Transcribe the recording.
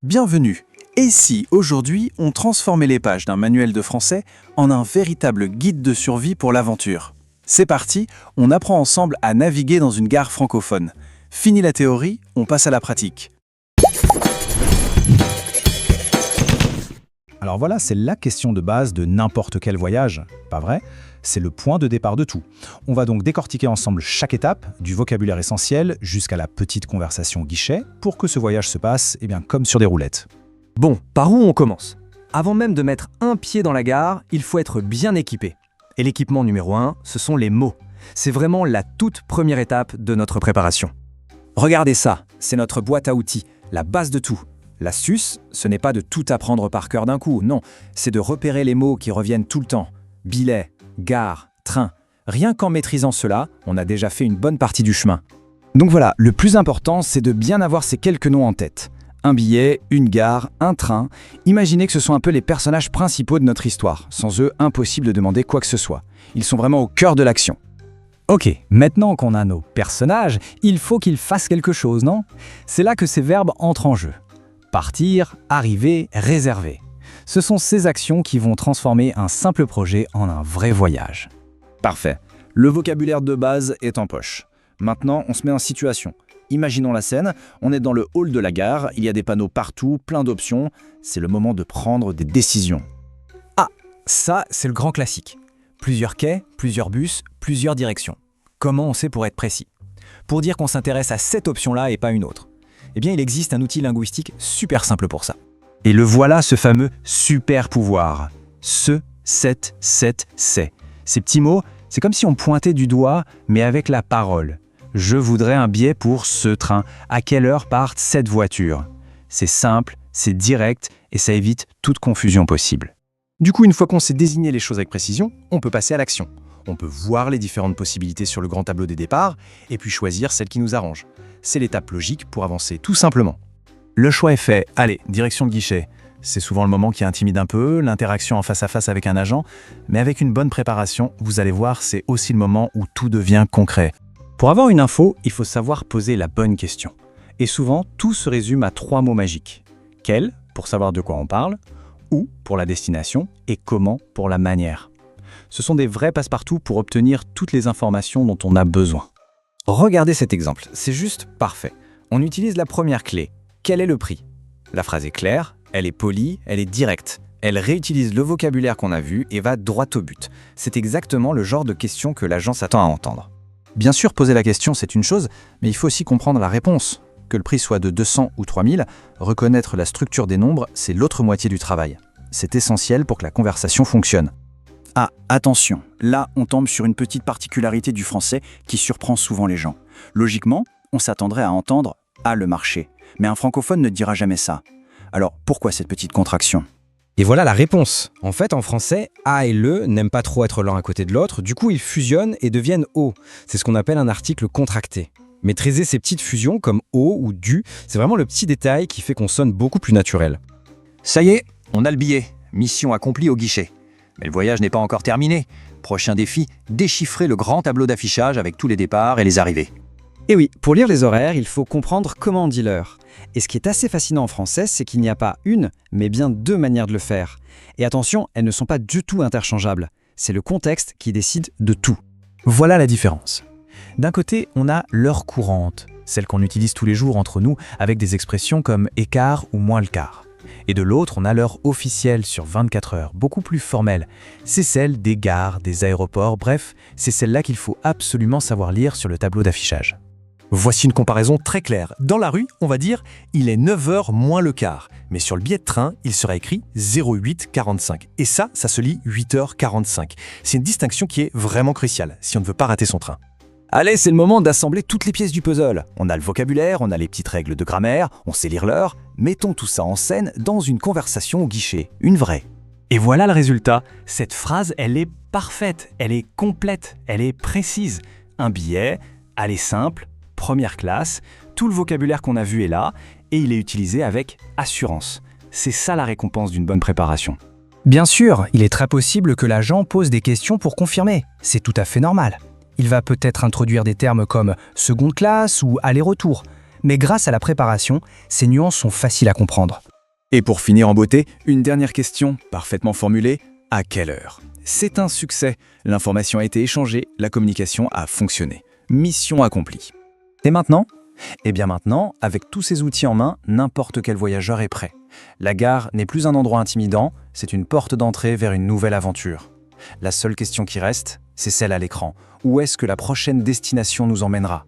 Bienvenue. Et si, aujourd'hui, on transformait les pages d'un manuel de français en un véritable guide de survie pour l'aventure? C'est parti, on apprend ensemble à naviguer dans une gare francophone. Fini la théorie, on passe à la pratique. Alors voilà, c'est la question de base de n'importe quel voyage, pas vrai? C'est le point de départ de tout. On va donc décortiquer ensemble chaque étape, du vocabulaire essentiel jusqu'à la petite conversation guichet, pour que ce voyage se passe comme sur des roulettes. Bon, par où on commence? Avant même de mettre un pied dans la gare, il faut être bien équipé. Et l'équipement numéro 1, ce sont les mots. C'est vraiment la toute première étape de notre préparation. Regardez ça, c'est notre boîte à outils, la base de tout. L'astuce, ce n'est pas de tout apprendre par cœur d'un coup, non, c'est de repérer les mots qui reviennent tout le temps. Billet, gare, train. Rien qu'en maîtrisant cela, on a déjà fait une bonne partie du chemin. Donc voilà, le plus important, c'est de bien avoir ces quelques noms en tête. Un billet, une gare, un train. Imaginez que ce sont un peu les personnages principaux de notre histoire. Sans eux, impossible de demander quoi que ce soit. Ils sont vraiment au cœur de l'action. Ok, maintenant qu'on a nos personnages, il faut qu'ils fassent quelque chose, non? C'est là que ces verbes entrent en jeu. Partir, arriver, réserver. Ce sont ces actions qui vont transformer un simple projet en un vrai voyage. Parfait. Le vocabulaire de base est en poche. Maintenant, on se met en situation. Imaginons la scène, on est dans le hall de la gare, il y a des panneaux partout, plein d'options. C'est le moment de prendre des décisions. Ah, ça, c'est le grand classique. Plusieurs quais, plusieurs bus, plusieurs directions. Comment on sait pour être précis? Pour dire qu'on s'intéresse à cette option-là et pas une autre. Eh bien, il existe un outil linguistique super simple pour ça. Et le voilà, ce fameux super pouvoir. Ce, cette, c'est. Ces petits mots, c'est comme si on pointait du doigt, mais avec la parole. Je voudrais un billet pour ce train. À quelle heure part cette voiture? C'est simple, c'est direct et ça évite toute confusion possible. Du coup, une fois qu'on sait désigner les choses avec précision, on peut passer à l'action. On peut voir les différentes possibilités sur le grand tableau des départs et puis choisir celle qui nous arrange. C'est l'étape logique pour avancer tout simplement. Le choix est fait. Allez, direction le guichet. C'est souvent le moment qui intimide un peu, l'interaction en face à face avec un agent, mais avec une bonne préparation, vous allez voir, c'est aussi le moment où tout devient concret. Pour avoir une info, il faut savoir poser la bonne question. Et souvent, tout se résume à 3 mots magiques. Quel, pour savoir de quoi on parle, où, pour la destination, et comment, pour la manière. Ce sont des vrais passe-partout pour obtenir toutes les informations dont on a besoin. Regardez cet exemple, c'est juste parfait. On utilise la première clé. Quel est le prix? La phrase est claire, elle est polie, elle est directe. Elle réutilise le vocabulaire qu'on a vu et va droit au but. C'est exactement le genre de question que l'agent s'attend à entendre. Bien sûr, poser la question, c'est une chose, mais il faut aussi comprendre la réponse. Que le prix soit de 200 ou 3000, reconnaître la structure des nombres, c'est l'autre moitié du travail. C'est essentiel pour que la conversation fonctionne. Ah, attention, là on tombe sur une petite particularité du français qui surprend souvent les gens. Logiquement, on s'attendrait à entendre « à le marché », mais un francophone ne dira jamais ça. Alors pourquoi cette petite contraction? Et voilà la réponse. En fait, en français, A et le n'aiment pas trop être l'un à côté de l'autre, du coup ils fusionnent et deviennent O. C'est ce qu'on appelle un article contracté. Maîtriser ces petites fusions comme O ou du, c'est vraiment le petit détail qui fait qu'on sonne beaucoup plus naturel. Ça y est, on a le billet. Mission accomplie au guichet. Mais le voyage n'est pas encore terminé. Prochain défi, déchiffrer le grand tableau d'affichage avec tous les départs et les arrivées. Et oui, pour lire les horaires, il faut comprendre comment on dit l'heure. Et ce qui est assez fascinant en français, c'est qu'il n'y a pas une, mais bien 2 manières de le faire. Et attention, elles ne sont pas du tout interchangeables. C'est le contexte qui décide de tout. Voilà la différence. D'un côté, on a l'heure courante, celle qu'on utilise tous les jours entre nous avec des expressions comme écart ou moins le quart. Et de l'autre, on a l'heure officielle sur 24 heures, beaucoup plus formelle. C'est celle des gares, des aéroports, bref, c'est celle-là qu'il faut absolument savoir lire sur le tableau d'affichage. Voici une comparaison très claire. Dans la rue, on va dire « il est 9h moins le quart ». Mais sur le billet de train, il sera écrit 08:45. Et ça se lit 8h45. C'est une distinction qui est vraiment cruciale si on ne veut pas rater son train. Allez, c'est le moment d'assembler toutes les pièces du puzzle. On a le vocabulaire, on a les petites règles de grammaire, on sait lire l'heure. Mettons tout ça en scène dans une conversation au guichet, une vraie. Et voilà le résultat. Cette phrase, elle est parfaite, elle est complète, elle est précise. Un billet, aller simple, première classe, tout le vocabulaire qu'on a vu est là, et il est utilisé avec assurance. C'est ça la récompense d'une bonne préparation. Bien sûr, il est très possible que l'agent pose des questions pour confirmer. C'est tout à fait normal. Il va peut-être introduire des termes comme seconde classe ou aller-retour. Mais grâce à la préparation, ces nuances sont faciles à comprendre. Et pour finir en beauté, une dernière question parfaitement formulée. À quelle heure? C'est un succès. L'information a été échangée, la communication a fonctionné. Mission accomplie. Et maintenant? Eh bien maintenant, avec tous ces outils en main, n'importe quel voyageur est prêt. La gare n'est plus un endroit intimidant, c'est une porte d'entrée vers une nouvelle aventure. La seule question qui reste, c'est celle à l'écran. Où est-ce que la prochaine destination nous emmènera?